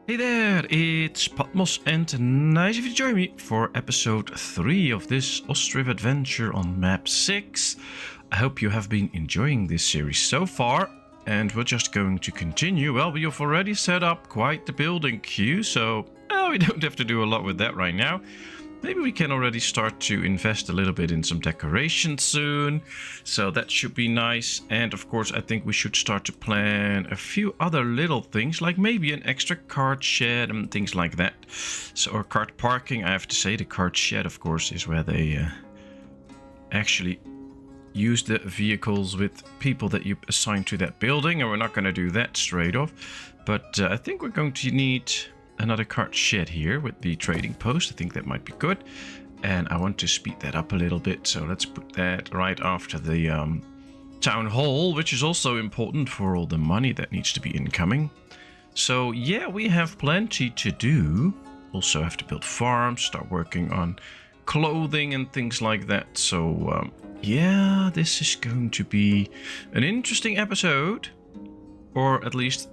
Hey there, it's Patmos and nice of you to join me for episode 3 of this Ostriv adventure on map 6. I hope you have been enjoying this series so far, and we're just going to continue. Well, we have already set up quite the building queue, so we don't have to do a lot with that right now. Maybe we can already start to invest a little bit in some decoration soon. So that should be nice. And of course, I think we should start to plan a few other little things, like maybe an extra cart shed and things like that. So, or cart parking, I have to say. The cart shed, of course, is where they actually use the vehicles with people that you assign to that building. And we're not going to do that straight off. But I think we're going to need another cart shed here with the trading post. I think that might be good, and I want to speed that up a little bit, so let's put that right after the town hall, which is also important for all the money that needs to be incoming. So yeah, we have plenty to do. Also have to build farms, start working on clothing and things like that. So yeah, this is going to be an interesting episode, or at least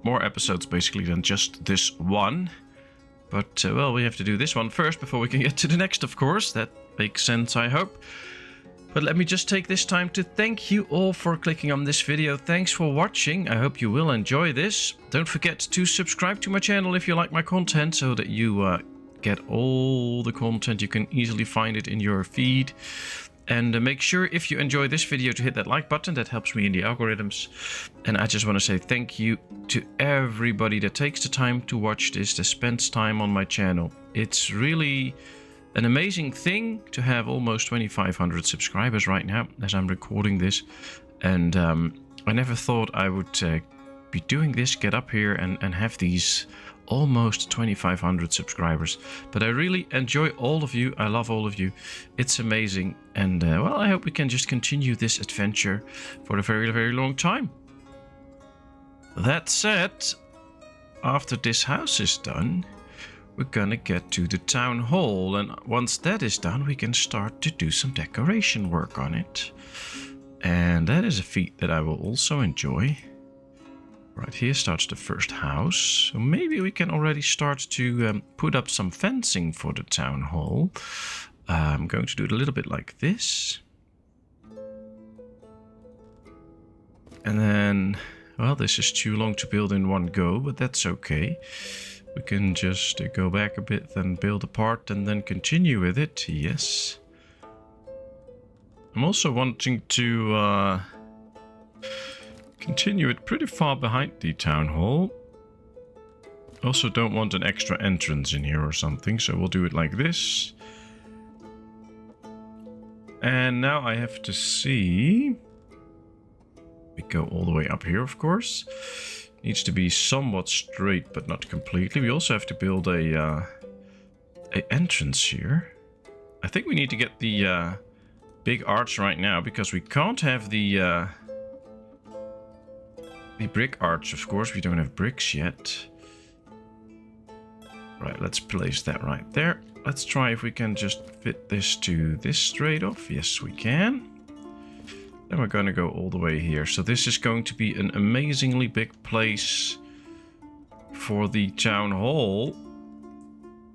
more episodes basically than just this one. But well, we have to do this one first before we can get to the next, of course. That makes sense, I hope. But let me just take this time to thank you all for clicking on this video. Thanks for watching. I hope you will enjoy this. Don't forget to subscribe to my channel if you like my content, so that you get all the content. You can easily find it in your feed. And make sure, if you enjoy this video, to hit that like button. That helps me in the algorithms. And I just want to say thank you to everybody that takes the time to watch this, that spends time on my channel. It's really an amazing thing to have almost 2,500 subscribers right now as I'm recording this. And I never thought I would be doing this, get up here and have these almost 2,500 subscribers. But I really enjoy all of you. I love all of you. It's amazing. And well, I hope we can just continue this adventure for a very, very long time. That said, after this house is done, we're gonna get to the town hall. And once that is done, we can start to do some decoration work on it. And that is a feat that I will also enjoy. Right here starts the first house. So maybe we can already start to put up some fencing for the town hall. I'm going to do it a little bit like this. And then, well, this is too long to build in one go, but that's okay. We can just go back a bit, then build a part, and then continue with it. Yes. I'm also wanting to continue it pretty far behind the town hall. Also don't want an extra entrance in here or something, so we'll do it like this. And now I have to see. We go all the way up here, of course. Needs to be somewhat straight, but not completely. We also have to build a entrance here. I think we need to get the big arch right now, because we can't have the brick arch, of course. We don't have bricks yet. Right, let's place that right there. Let's try if we can just fit this to this straight off. Yes, we can. Then we're going to go all the way here. So this is going to be an amazingly big place for the town hall.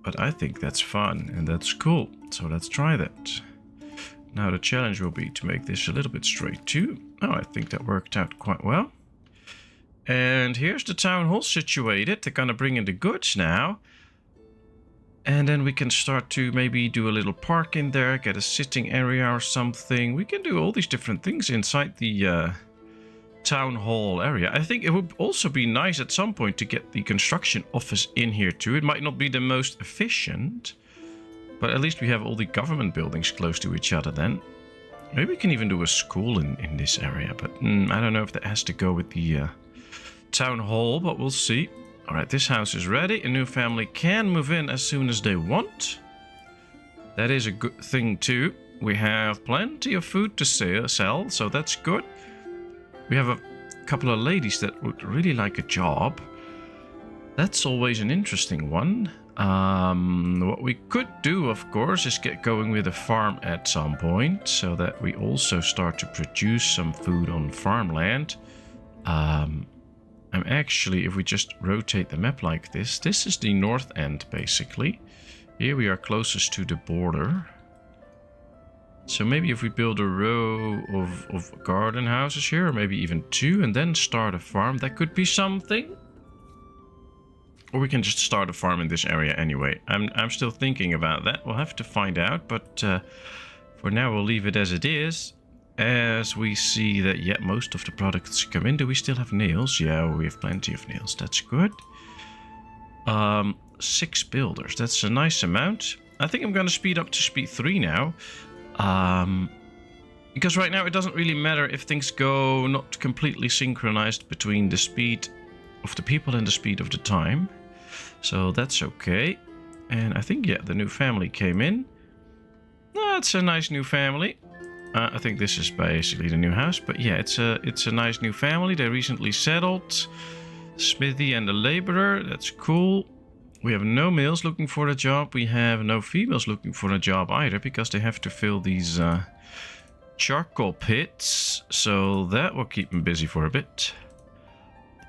But I think that's fun and that's cool. So let's try that. Now the challenge will be to make this a little bit straight too. Oh, I think that worked out quite well. And here's the town hall situated. They're gonna bring in the goods now. And then we can start to maybe do a little park in there, get a sitting area or something. We can do all these different things inside the town hall area. I think it would also be nice at some point to get the construction office in here too. It might not be the most efficient, but at least we have all the government buildings close to each other then. Maybe we can even do a school in this area, but I don't know if that has to go with the town hall, but we'll see. All right, this house is ready. A new family can move in as soon as they want. That is a good thing too. We have plenty of food to sell, so that's good. We have a couple of ladies that would really like a job. That's always an interesting one. What we could do, of course, is get going with a farm at some point, so that we also start to produce some food on farmland. I'm actually, if we just rotate the map like this is the north end, basically. Here we are closest to the border. So maybe if we build a row of garden houses here, or maybe even 2, and then start a farm, that could be something. Or we can just start a farm in this area anyway. I'm still thinking about that. We'll have to find out, but for now we'll leave it as it is. As we see that, yeah, most of the products come in. Do we still have nails? Yeah, we have plenty of nails. That's good. 6 builders. That's a nice amount. I think I'm going to speed up to speed 3 now. Because right now it doesn't really matter if things go not completely synchronized between the speed of the people and the speed of the time. So that's okay. And I think, yeah, the new family came in. That's a nice new family. I think this is basically the new house, but yeah, it's a nice new family. They recently settled. Smithy and the laborer, that's cool. We have no males looking for a job. We have no females looking for a job either, because they have to fill these charcoal pits. So that will keep them busy for a bit.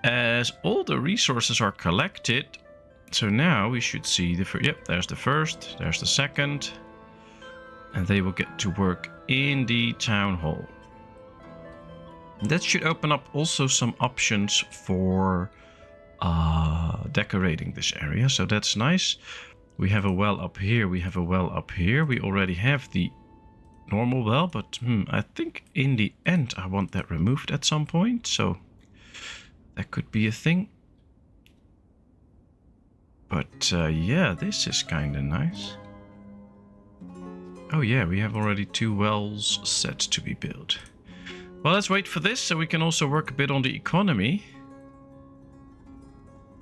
As all the resources are collected, so now we should see the first. Yep, there's the first, there's the second. And they will get to work in the town hall. That should open up also some options for decorating this area, so that's nice. We have a well up here, we have a well up here. We already have the normal well, but I think in the end I want that removed at some point, so that could be a thing. But yeah, this is kind of nice. Oh yeah, we have already 2 wells set to be built. Well, let's wait for this so we can also work a bit on the economy.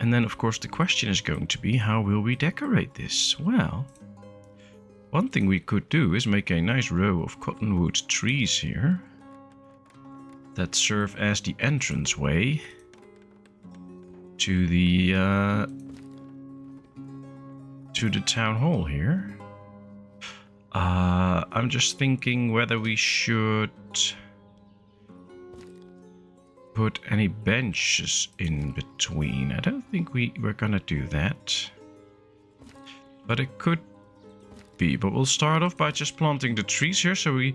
And then, of course, the question is going to be, how will we decorate this? Well, one thing we could do is make a nice row of cottonwood trees here that serve as the entranceway to the town hall here. I'm just thinking whether we should put any benches in between. I don't think we're gonna do that, but it could be. But we'll start off by just planting the trees here. So well,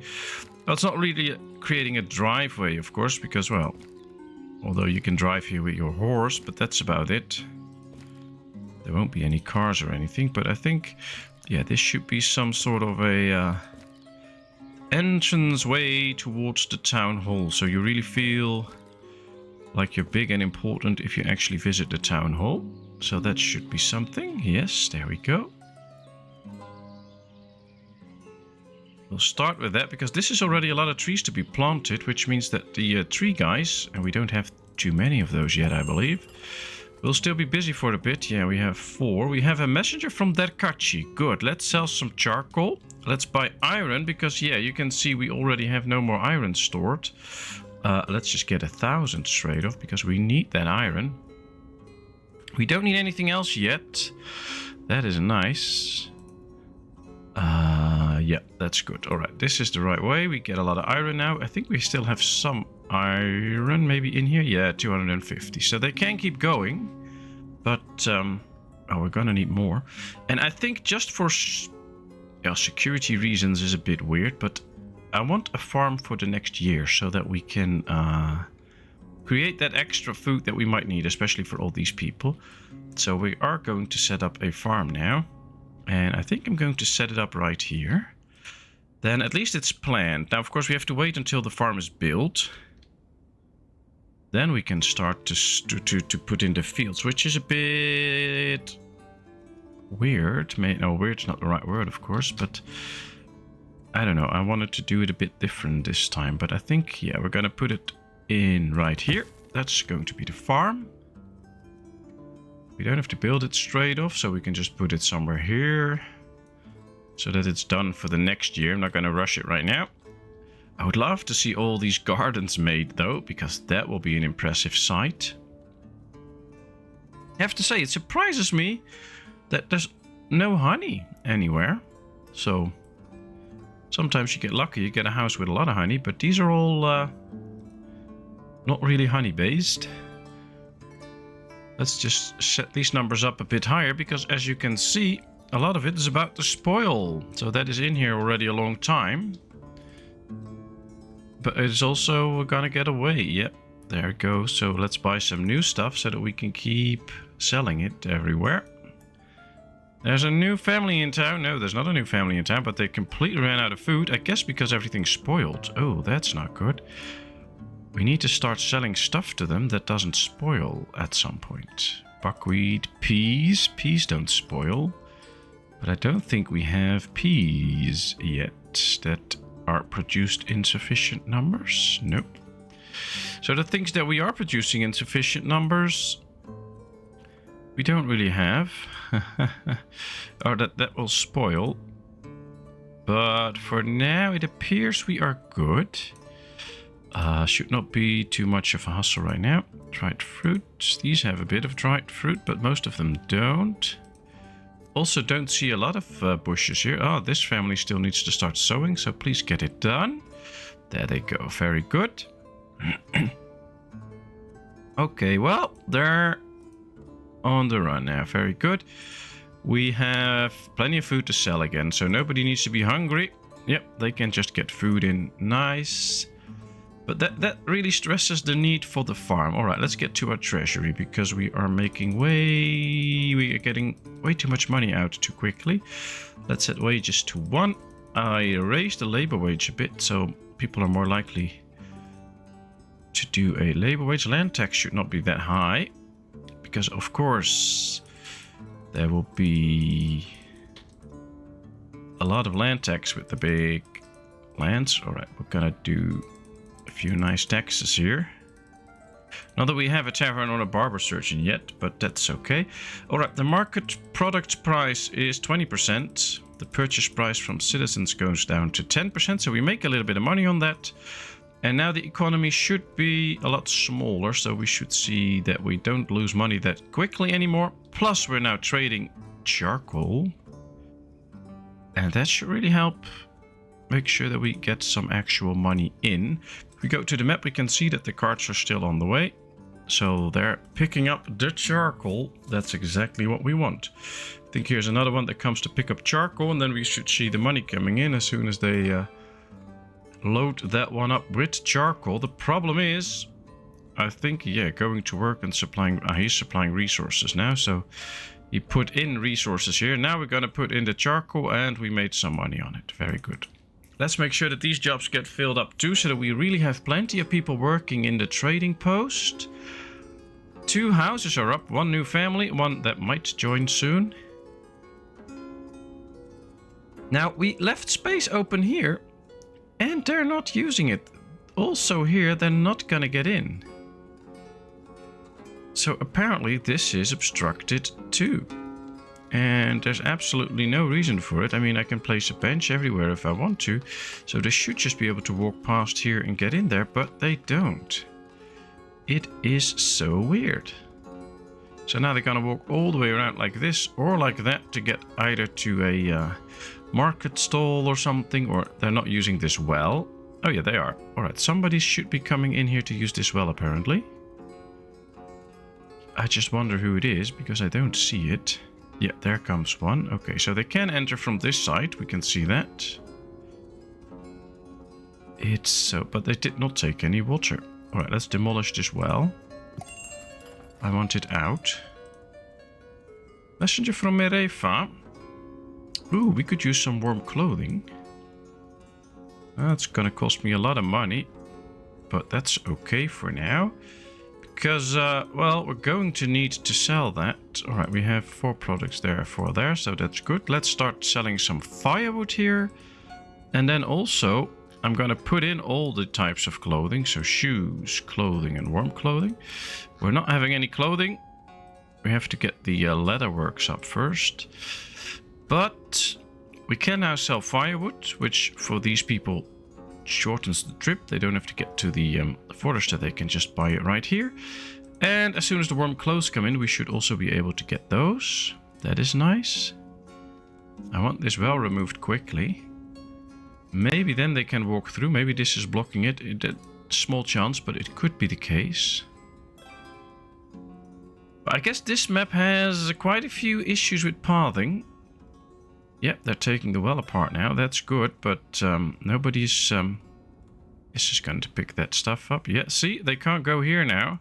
it's not really creating a driveway, of course, because, well, although you can drive here with your horse, but that's about it. There won't be any cars or anything, but I think, yeah, this should be some sort of a entrance way towards the town hall. So you really feel like you're big and important if you actually visit the town hall. So that should be something. Yes, there we go. We'll start with that, because this is already a lot of trees to be planted, which means that the tree guys, and we don't have too many of those yet, I believe, we'll still be busy for a bit. Yeah, we have 4. We have a messenger from Derkachi. Good. Let's sell some charcoal. Let's buy iron, because, yeah, you can see we already have no more iron stored. Let's just get 1,000 straight off, because we need that iron. We don't need anything else yet. That is nice. Yeah, that's good. All right, this is the right way. We get a lot of iron now. I think we still have some iron maybe in here. Yeah, 250. So they can keep going, but oh, we're gonna need more. And I think just for security reasons is a bit weird, but I want a farm for the next year so that we can create that extra food that we might need, especially for all these people. So we are going to set up a farm now. And I think I'm going to set it up right here. Then at least it's planned. Now, of course, we have to wait until the farm is built. Then we can start to put in the fields, which is a bit weird. No, weird's not the right word, of course, but I don't know. I wanted to do it a bit different this time, but I think, yeah, we're going to put it in right here. That's going to be the farm. We don't have to build it straight off, so we can just put it somewhere here so that it's done for the next year. I'm not going to rush it right now. I would love to see all these gardens made, though, because that will be an impressive sight. I have to say, it surprises me that there's no honey anywhere. So sometimes you get lucky, you get a house with a lot of honey, but these are all not really honey-based. Let's just set these numbers up a bit higher, because as you can see, a lot of it is about to spoil. So that is in here already a long time. But it's also gonna get away. Yep, there it goes. So let's buy some new stuff so that we can keep selling it everywhere. There's a new family in town. No, there's not a new family in town, but they completely ran out of food. I guess because everything's spoiled. Oh, that's not good. We need to start selling stuff to them that doesn't spoil at some point. Buckwheat, peas. Peas don't spoil. But I don't think we have peas yet that are produced in sufficient numbers. Nope. So the things that we are producing in sufficient numbers, we don't really have. Or that will spoil. But for now, it appears we are good. Should not be too much of a hustle right now. Dried fruit. These have a bit of dried fruit, but most of them don't. Also don't see a lot of bushes here. Oh, this family still needs to start sowing, so please get it done. There they go. Very good. Okay, well, they're on the run now. Very good. We have plenty of food to sell again, so nobody needs to be hungry. Yep, they can just get food in. Nice. But that really stresses the need for the farm. All right, let's get to our treasury, because we are getting way too much money out too quickly. Let's set wages to 1. I raised the labor wage a bit, so people are more likely to do a labor wage. Land tax should not be that high, because of course there will be a lot of land tax with the big lands. All right, we're gonna do a few nice taxes here. Not that we have a tavern or a barber surgeon yet, but that's okay. Alright, the market product price is 20%. The purchase price from citizens goes down to 10%, so we make a little bit of money on that. And now the economy should be a lot smaller, so we should see that we don't lose money that quickly anymore. Plus, we're now trading charcoal. And that should really help make sure that we get some actual money in. If we go to the map, we can see that the carts are still on the way. So they're picking up the charcoal. That's exactly what we want. I think here's another one that comes to pick up charcoal, and then we should see the money coming in as soon as they load that one up with charcoal. The problem is, I think, yeah, going to work and supplying, he's supplying resources now, so he put in resources here. Now we're going to put in the charcoal, and we made some money on it. Very good. Let's make sure that these jobs get filled up too, so that we really have plenty of people working in the trading post. 2 houses are up, 1 new family, 1 that might join soon. Now, we left space open here, and they're not using it. Also here, they're not gonna get in. So apparently this is obstructed too. And there's absolutely no reason for it. I mean, I can place a bench everywhere if I want to. So they should just be able to walk past here and get in there, but they don't. It is so weird. So now they're gonna walk all the way around like this or like that to get either to a market stall or something, or they're not using this well. Oh yeah, they are. All right, somebody should be coming in here to use this well apparently. I just wonder who it is because I don't see it. Yeah, there comes one. Okay, so they can enter from this side. We can see that. It's so, but they did not take any water. All right, let's demolish this well. I want it out. Messenger from Merefa. Ooh, we could use some warm clothing. That's gonna cost me a lot of money, but that's okay for now. Because, well, we're going to need to sell that. Alright, we have 4 products there, 4 there, so that's good. Let's start selling some firewood here. And then also, I'm going to put in all the types of clothing. So shoes, clothing, and warm clothing. We're not having any clothing. We have to get the leather works up first. But we can now sell firewood, which for these people shortens the trip. They don't have to get to the forester. They can just buy it right here. And as soon as the warm clothes come in, we should also be able to get those. That is nice. I want this well removed quickly. Maybe then they can walk through. Maybe this is blocking it. Small chance, but it could be the case. I guess this map has quite a few issues with pathing. Yep, they're taking the well apart now. That's good, but nobody's is just going to pick that stuff up. Yeah, see, they can't go here now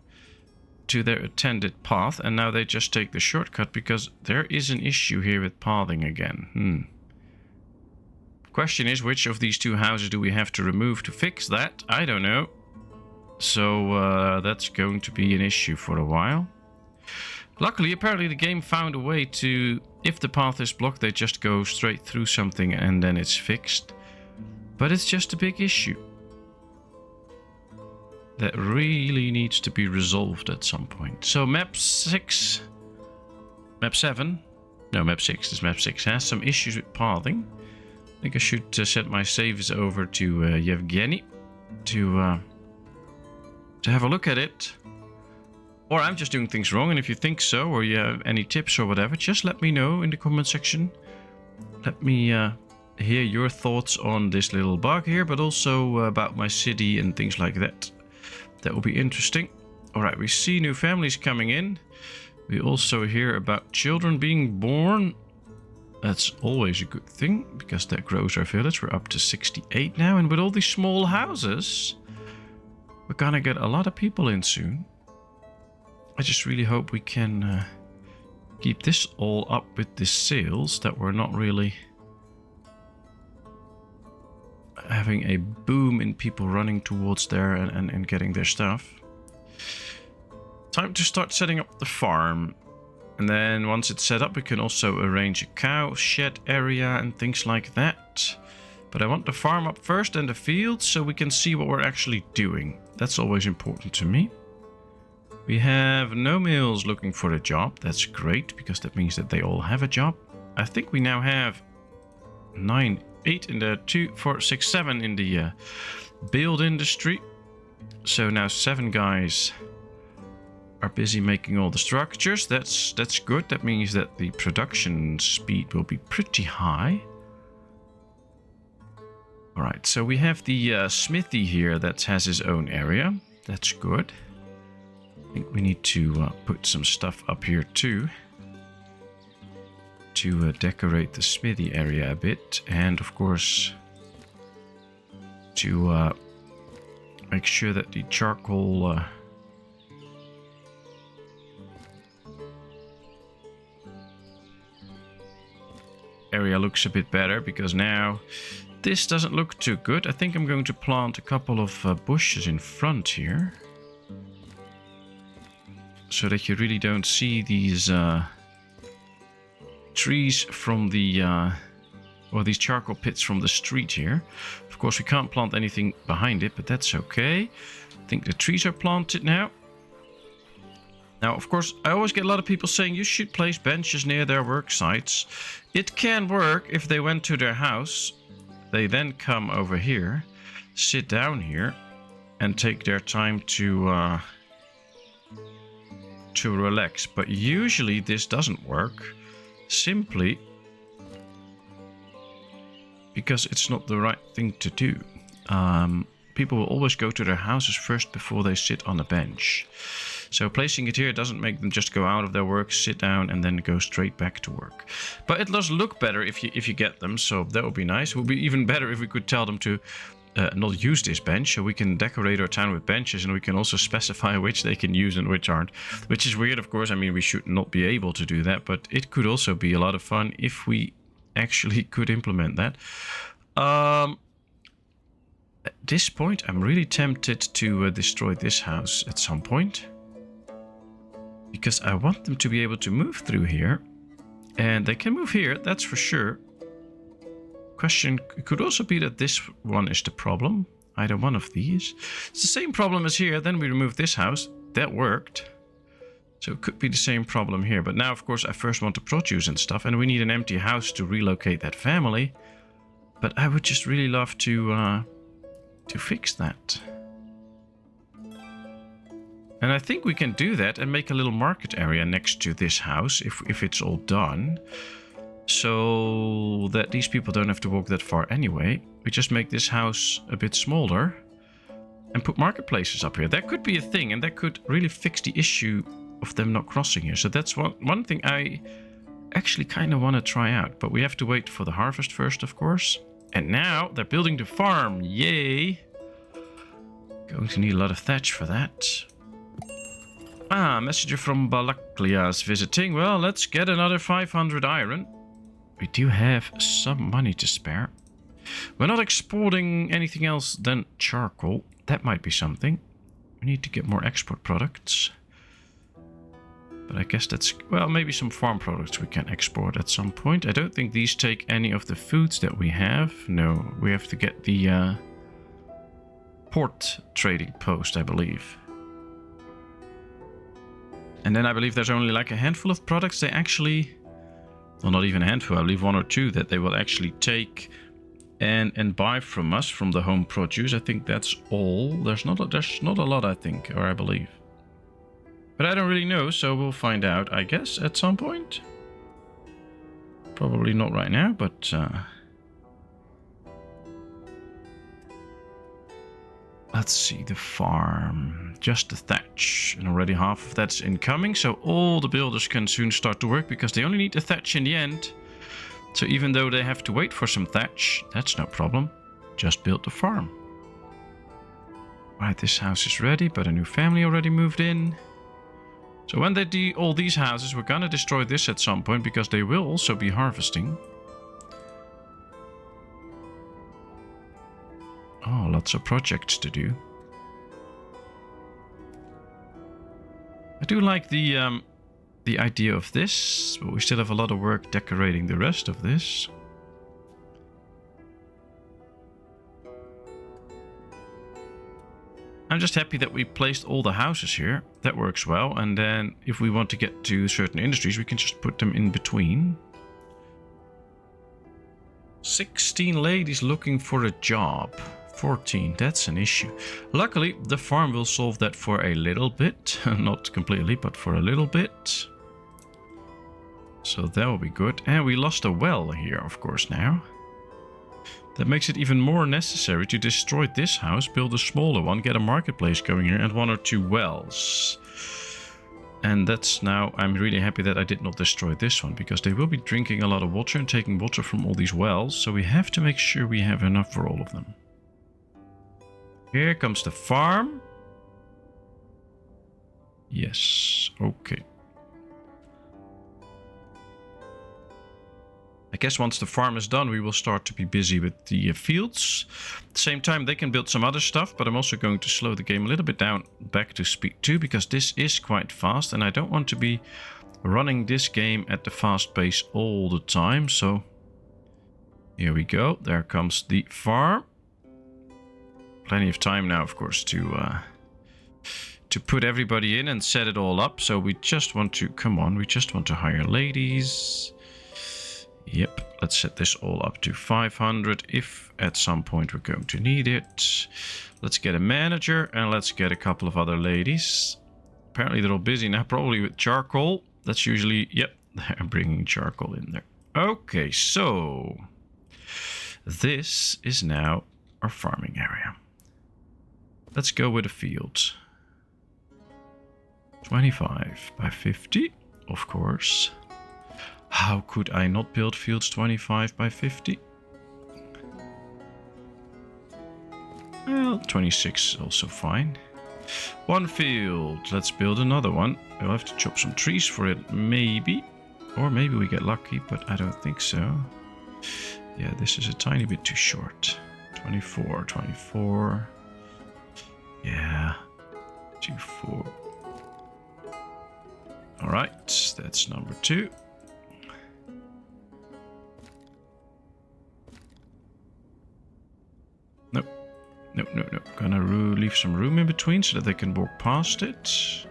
to their intended path, and now they just take the shortcut because there is an issue here with pathing again. Question is, which of these two houses do we have to remove to fix that? I don't know. So that's going to be an issue for a while. Luckily, apparently the game found a way to, if the path is blocked, they just go straight through something and then it's fixed. But it's just a big issue that really needs to be resolved at some point. So map 6, map 7, no, map 6, this map 6 has some issues with pathing. I think I should set my saves over to Yevgeny to have a look at it. Or I'm just doing things wrong, and if you think so, or you have any tips or whatever, just let me know in the comment section. Let me hear your thoughts on this little bug here, but also about my city and things like that. That will be interesting. Alright, we see new families coming in. We also hear about children being born. That's always a good thing, because that grows our village. We're up to 68 now, and with all these small houses, we're gonna get a lot of people in soon. I just really hope we can keep this all up with the sales, that we're not really having a boom in people running towards there and getting their stuff. Time to start setting up the farm. And then once it's set up, we can also arrange a cow shed area and things like that. But I want the farm up first and the field so we can see what we're actually doing. That's always important to me. We have no males looking for a job. That's great, because that means that they all have a job. I think we now have 8 in the 2, 4, 6, 7 in the build industry. So now 7 guys are busy making all the structures. That's good. That means that the production speed will be pretty high. All right, so we have the smithy here that has his own area. That's good. I think we need to put some stuff up here too, to decorate the smithy area a bit, and of course to make sure that the charcoal area looks a bit better, because now this doesn't look too good. I think I'm going to plant a couple of bushes in front here, so that you really don't see these trees from the or these charcoal pits from the street here. Of course, we can't plant anything behind it, but that's okay. I think the trees are planted now. Now, of course, I always get a lot of people saying you should place benches near their work sites. It can work if they went to their house. They then come over here, sit down here, and take their time to relax. But usually this doesn't work, simply because it's not the right thing to do. People will always go to their houses first before they sit on a bench. So placing it here doesn't make them just go out of their work, sit down, and then go straight back to work. But it does look better if you get them, so that would be nice. It would be even better if we could tell them to not use this bench, so we can decorate our town with benches, and we can also specify which they can use and which aren't. Which is weird, of course. I mean, we should not be able to do that, but it could also be a lot of fun if we actually could implement that. At this point, I'm really tempted to destroy this house at some point, because I want them to be able to move through here, and they can move here, that's for sure. Question could also be that this one is the problem, either one of these. It's the same problem as here. Then we remove this house, that worked, so it could be the same problem here. But now, of course, I first want to produce and stuff, and we need an empty house to relocate that family. But I would just really love to fix that. And I think we can do that and make a little market area next to this house if it's all done, so that these people don't have to walk that far anyway. We just make this house a bit smaller and put marketplaces up here. That could be a thing, and that could really fix the issue of them not crossing here. So that's one thing I actually kind of want to try out. But we have to wait for the harvest first, of course. And now they're building the farm. Yay! Going to need a lot of thatch for that. Ah, messenger from Balaklia is visiting. Well, let's get another 500 iron. We do have some money to spare. We're not exporting anything else than charcoal. That might be something. We need to get more export products. But I guess that's... well, maybe some farm products we can export at some point. I don't think these take any of the foods that we have. No, we have to get the port trading post, I believe. And then I believe there's only like a handful of products they actually... well, not even a handful, I believe 1 or 2 that they will actually take and buy from us, from the home produce. I think that's all. There's not a lot, I think, or I believe. But I don't really know, so we'll find out, I guess, at some point. Probably not right now, but... let's see, the farm. Just the thatch. And already half of that's incoming, so all the builders can soon start to work, because they only need the thatch in the end. So even though they have to wait for some thatch, that's no problem. Just build the farm. Right, this house is ready, but a new family already moved in. So when they do all these houses, we're gonna destroy this at some point, because they will also be harvesting. Oh, lots of projects to do. I do like the idea of this, but we still have a lot of work decorating the rest of this. I'm just happy that we placed all the houses here. That works well. And then if we want to get to certain industries, we can just put them in between. 16 ladies looking for a job. 14, that's an issue. Luckily, the farm will solve that for a little bit. Not completely, but for a little bit. So that will be good. And we lost a well here, of course, now. That makes it even more necessary to destroy this house, build a smaller one, get a marketplace going here, and 1 or 2 wells. And that's now, I'm really happy that I did not destroy this one, because they will be drinking a lot of water and taking water from all these wells. So we have to make sure we have enough for all of them. Here comes the farm. Yes, okay. I guess once the farm is done, we will start to be busy with the fields. At the same time, they can build some other stuff, but I'm also going to slow the game a little bit down back to speed 2, because this is quite fast, and I don't want to be running this game at the fast pace all the time. So here we go. There comes the farm. Plenty of time now, of course, to put everybody in and set it all up. So we just want to, come on, we just want to hire ladies. Yep, let's set this all up to 500 if at some point we're going to need it. Let's get a manager and let's get a couple of other ladies. Apparently they're all busy now, probably with charcoal. That's usually, yep, they're bringing charcoal in there. Okay, so this is now our farming area. Let's go with a field. 25 by 50, of course. How could I not build fields 25 by 50? Well, 26 is also fine. 1 field. Let's build another one. We'll have to chop some trees for it, maybe. Or maybe we get lucky, but I don't think so. Yeah, this is a tiny bit too short. 24, 24. Yeah. 24. Alright, that's number 2. Nope. Nope, nope, nope. Gonna leave some room in between so that they can walk past it.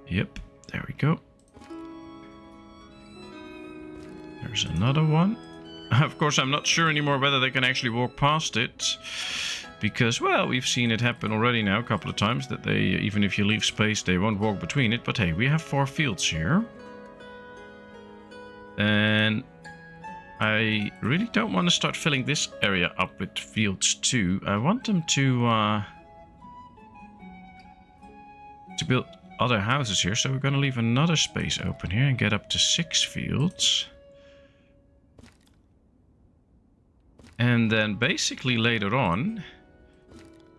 Yep, there we go. There's another one. Of course, I'm not sure anymore whether they can actually walk past it. Because, well, we've seen it happen already now a couple of times. That they, even if you leave space, they won't walk between it. But hey, we have 4 fields here. And I really don't want to start filling this area up with fields too. I want them to build other houses here. So we're going to leave another space open here and get up to 6 fields. And then basically later on,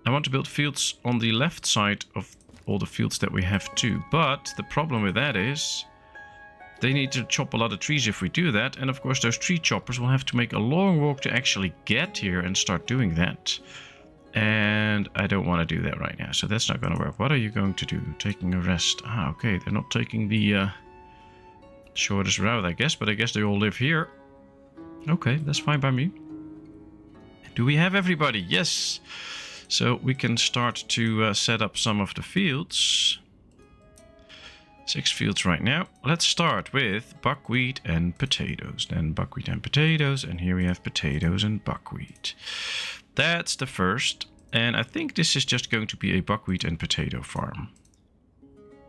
I want to build fields on the left side of all the fields that we have too. But the problem with that is they need to chop a lot of trees if we do that. And of course those tree choppers will have to make a long walk to actually get here and start doing that. And I don't want to do that right now. So that's not going to work. What are you going to do? Taking a rest. Ah, okay. They're not taking the shortest route, I guess. But I guess they all live here. Okay, that's fine by me. Do we have everybody? Yes. So we can start to set up some of the fields. 6 fields right now. Let's start with buckwheat and potatoes. Then buckwheat and potatoes. And here we have potatoes and buckwheat. That's the first. And I think this is just going to be a buckwheat and potato farm.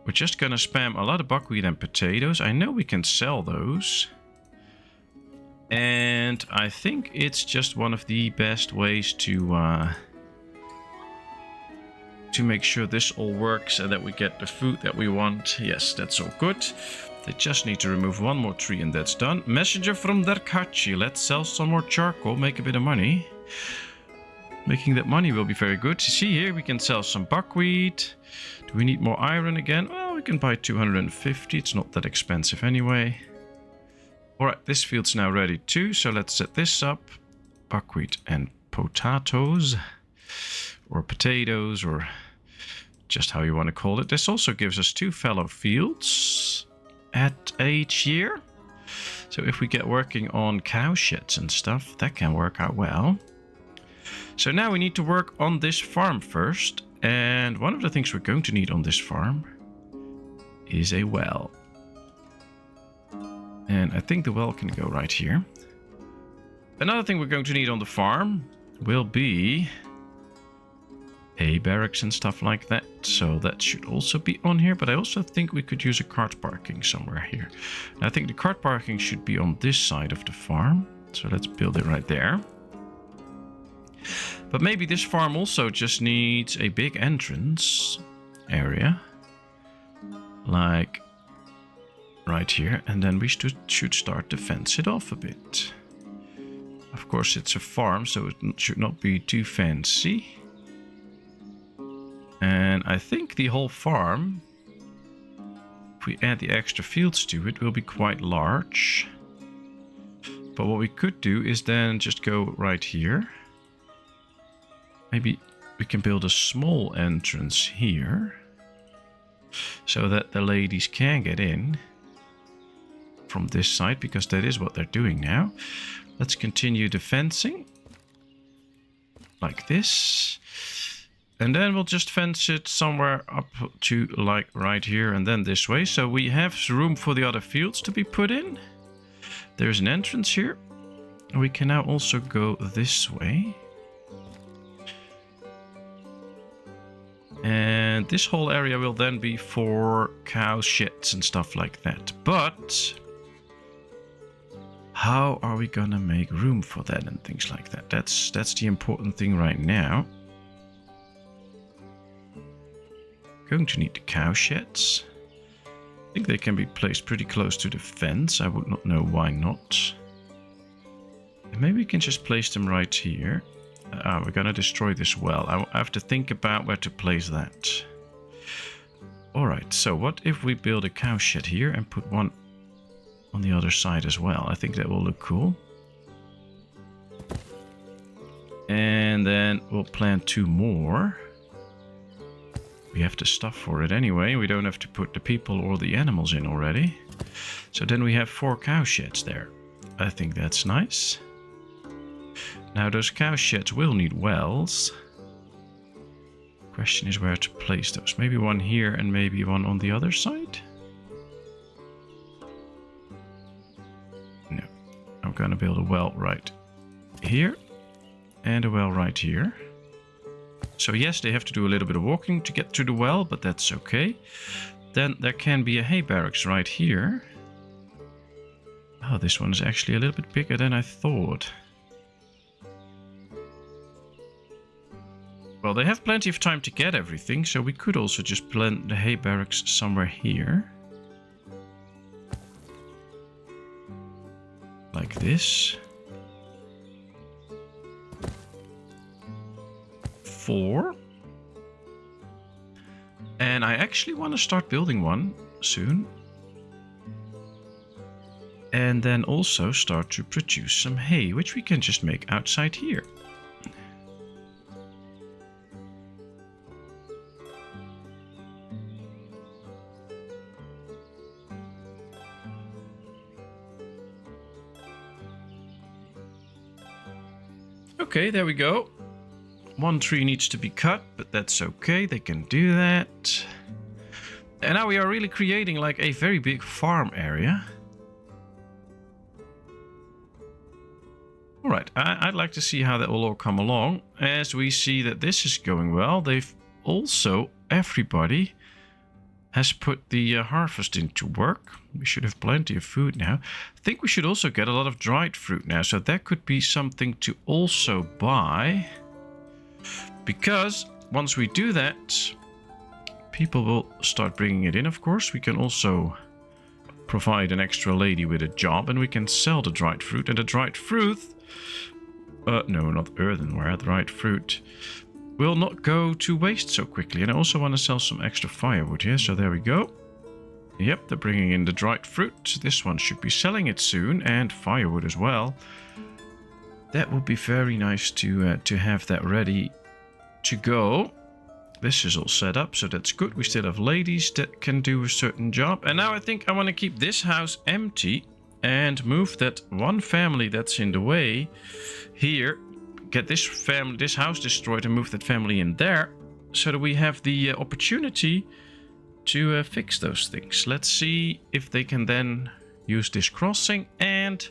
We're just going to spam a lot of buckwheat and potatoes. I know we can sell those. And I think it's just one of the best ways to make sure this all works and that we get the food that we want. Yes, that's all good. They just need to remove one more tree and that's done. Messenger from Derkachi. Let's sell some more charcoal, make a bit of money. Making that money will be very good. You see here, we can sell some buckwheat. Do we need more iron again? Well, we can buy 250. It's not that expensive anyway. Alright, this field's now ready too, so let's set this up. Buckwheat and potatoes. Or potatoes, or just how you want to call it. This also gives us 2 fallow fields at each year. So if we get working on cow sheds and stuff, that can work out well. So now we need to work on this farm first. And one of the things we're going to need on this farm is a well. And I think the well can go right here. Another thing we're going to need on the farm will be hay barracks and stuff like that. So that should also be on here. But I also think we could use a cart parking somewhere here. And I think the cart parking should be on this side of the farm. So let's build it right there. But maybe this farm also just needs a big entrance area. Like right here, and then we should start to fence it off a bit. Of course it's a farm, so it should not be too fancy. And I think the whole farm, if we add the extra fields to it, will be quite large. But what we could do is then just go right here. Maybe we can build a small entrance here, so that the ladies can get in from this side, because that is what they're doing now. Let's continue the fencing like this, and then we'll just fence it somewhere up to like right here and then this way, so we have room for the other fields to be put in. There's an entrance here. We can now also go this way, and this whole area will then be for cow sheds and stuff like that. But how are we gonna make room for that and things like that? That's the important thing right now. Going to need the cow sheds. I think they can be placed pretty close to the fence. I would not know why not. And maybe we can just place them right here. We're gonna destroy this well. I have to think about where to place that. Alright, so what if we build a cow shed here and put one on the other side as well? I think that will look cool. And then we'll plant 2 more. We have the stuff for it anyway. We don't have to put the people or the animals in already. So then we have 4 cow sheds there. I think that's nice. Now those cow sheds will need wells. Question is where to place those. Maybe one here and maybe one on the other side? No. I'm gonna build a well right here and a well right here. So yes, they have to do a little bit of walking to get to the well, but that's okay. Then there can be a hay barracks right here. Oh, this one is actually a little bit bigger than I thought. Well, they have plenty of time to get everything, so we could also just plant the hay barracks somewhere here. Like this. 4. And I actually want to start building one soon. And then also start to produce some hay, which we can just make outside here. Okay, there we go. One tree needs to be cut, but that's okay. They can do that. And now we are really creating like a very big farm area. Alright, I'd like to see how that will all come along. As we see that this is going well, they've also, everybody has put the harvest into work. We should have plenty of food now. I think we should also get a lot of dried fruit now, so that could be something to also buy. Because once we do that, people will start bringing it in, of course. We can also provide an extra lady with a job, and we can sell the dried fruit. And the dried fruit, no, not earthenware, the dried fruit will not go to waste so quickly. And I also want to sell some extra firewood here, so there we go. Yep, they're bringing in the dried fruit. This one should be selling it soon, and firewood as well. That would be very nice to have that ready to go. This is all set up, so that's good. We still have ladies that can do a certain job. And now I think I want to keep this house empty and move that one family that's in the way here. Get this house destroyed and move that family in there, so that we have the opportunity to fix those things. Let's see if they can then use this crossing, and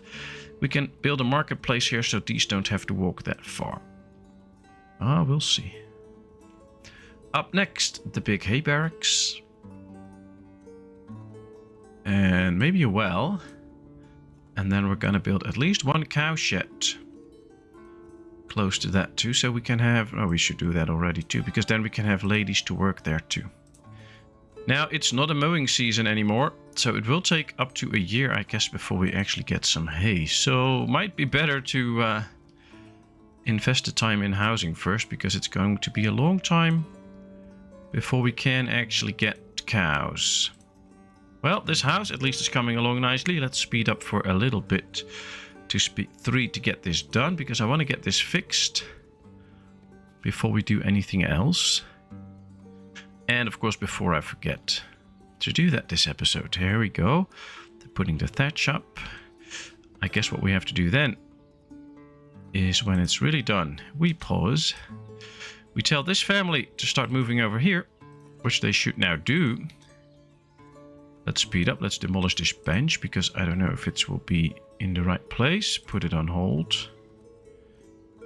we can build a marketplace here so these don't have to walk that far. We'll see. Up next, the big hay barracks. And maybe a well. And then we're gonna build at least one cow shed close to that too, so we can have, we should do that already too, because then we can have ladies to work there too. Now, it's not a mowing season anymore, so it will take up to a year, I guess, before we actually get some hay. So might be better to invest the time in housing first, because it's going to be a long time before we can actually get cows. Well, this house at least is coming along nicely. Let's speed up for a little bit to speed 3 to get this done, because I want to get this fixed before we do anything else. And of course, before I forget to do that this episode. Here we go. They're putting the thatch up. I guess what we have to do then is, when it's really done, we pause. We tell this family to start moving over here, which they should now do. Let's speed up. Let's demolish this bench, because I don't know if it will be in the right place. Put it on hold.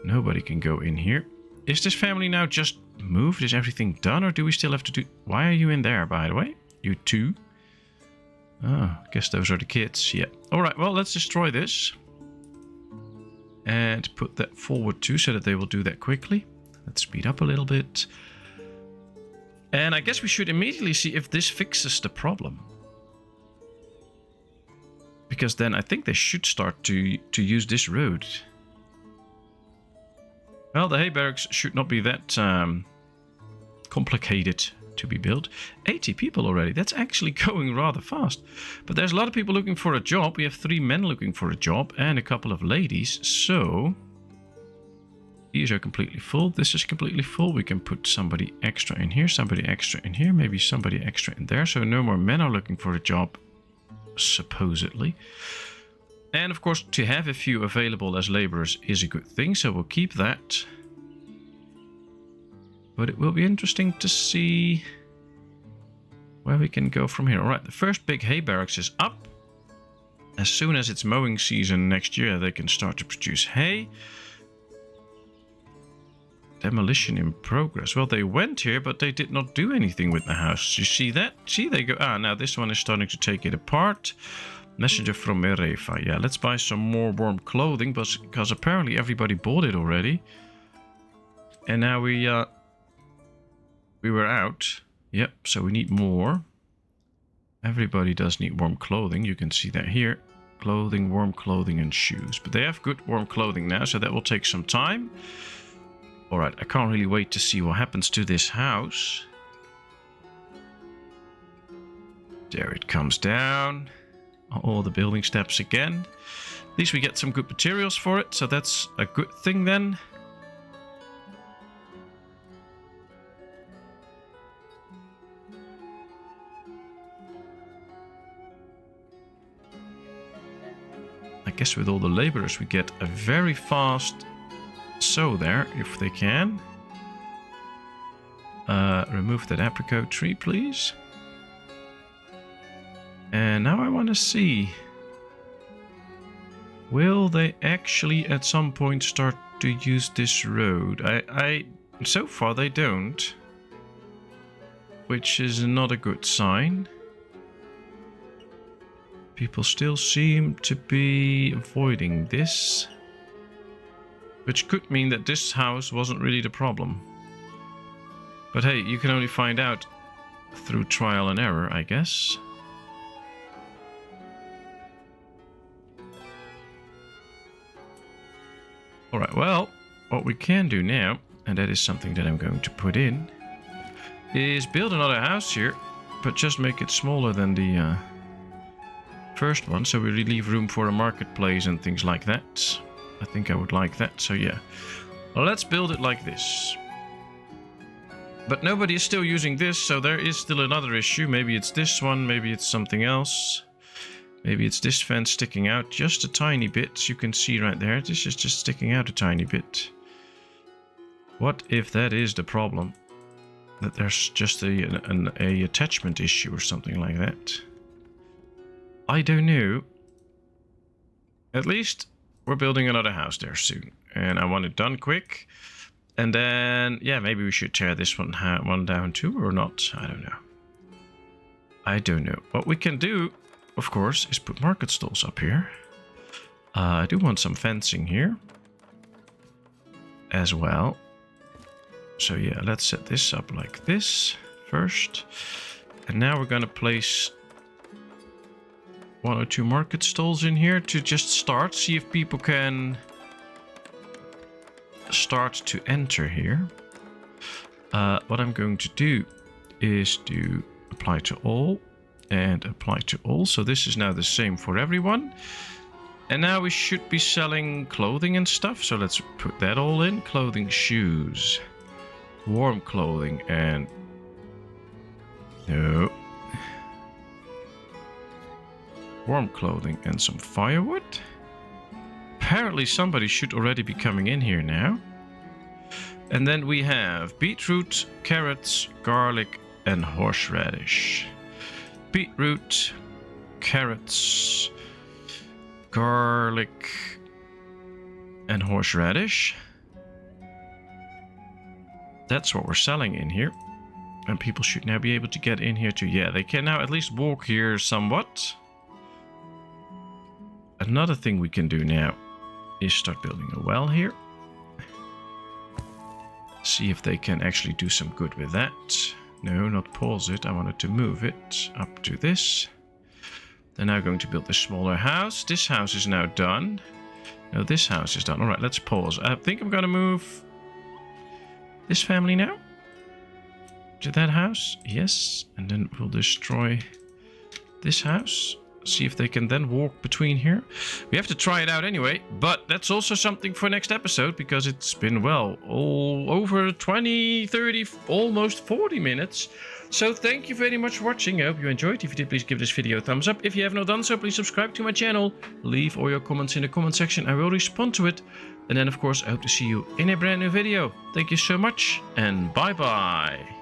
Nobody can go in here. Is this family now just moved? Is everything done, or do we still have to do... Why are you in there, by the way? You two? Oh, I guess those are the kids. Yeah. Alright, well, let's destroy this. And put that forward too, so that they will do that quickly. Let's speed up a little bit. And I guess we should immediately see if this fixes the problem. Because then I think they should start to use this road. Well, the hay barracks should not be that complicated to be built. 80 people already. That's actually going rather fast. But there's a lot of people looking for a job. We have 3 men looking for a job and a couple of ladies. So these are completely full. This is completely full. We can put somebody extra in here, somebody extra in here, maybe somebody extra in there. So no more men are looking for a job, supposedly. And of course, to have a few available as laborers is a good thing, so we'll keep that. But it will be interesting to see where we can go from here. Alright, the first big hay barracks is up. As soon as it's mowing season next year, they can start to produce hay. Demolition in progress. Well, they went here, but they did not do anything with the house. You see that? See, they go... now this one is starting to take it apart. Messenger from Merefa. Yeah, let's buy some more warm clothing, because apparently everybody bought it already. And now we We were out. Yep, so we need more. Everybody does need warm clothing. You can see that here. Clothing, warm clothing, and shoes. But they have good warm clothing now, so that will take some time. Alright, I can't really wait to see what happens to this house. There it comes down. All the building steps again. At least we get some good materials for it, so that's a good thing then. I guess with all the laborers we get a very fast sow there, if they can. Remove that apricot tree, please. And now I want to see, will they actually at some point start to use this road? So far they don't, which is not a good sign. People still seem to be avoiding this, which could mean that this house wasn't really the problem. But hey, you can only find out through trial and error, I guess. Alright, well, what we can do now, and that is something that I'm going to put in, is build another house here, but just make it smaller than the first one, so we leave room for a marketplace and things like that. I think I would like that, so yeah. Well, let's build it like this. But nobody is still using this, so there is still another issue. Maybe it's this one, maybe it's something else. Maybe it's this fence sticking out just a tiny bit. You can see right there, this is just sticking out a tiny bit. What if that is the problem? That there's just a attachment issue or something like that? I don't know. At least we're building another house there soon. And I want it done quick. And then, yeah, maybe we should tear this one down too, or not. I don't know. I don't know. What we can do, of course, is put market stalls up here. I do want some fencing here as well. So yeah, let's set this up like this first. And now we're going to place 1 or 2 market stalls in here to just start. See if people can start to enter here. What I'm going to do is to apply to all and apply to all. So this is now the same for everyone. And now we should be selling clothing and stuff. So let's put that all in. Clothing, shoes, warm clothing, and no. Warm clothing and some firewood. Apparently somebody should already be coming in here now. And then we have beetroot, carrots, garlic, and horseradish. Beetroot, carrots, garlic, and horseradish. That's what we're selling in here. And people should now be able to get in here too. Yeah, they can now at least walk here somewhat. Another thing we can do now is start building a well here. See if they can actually do some good with that. No, not pause it. I wanted to move it up to this. They're now going to build this smaller house. This house is now done. No, this house is done. All right, let's pause. I think I'm going to move this family now to that house. Yes, and then we'll destroy this house. See if they can then walk between here. We have to try it out anyway, but that's also something for next episode, because it's been, well, all over 20, 30, almost 40 minutes. So thank you very much for watching. I hope you enjoyed. If you did, please give this video a thumbs up. If you have not done so, please subscribe to my channel. Leave all your comments in the comment section. I will respond to it. And then, of course, I hope to see you in a brand new video. Thank you so much, and bye-bye.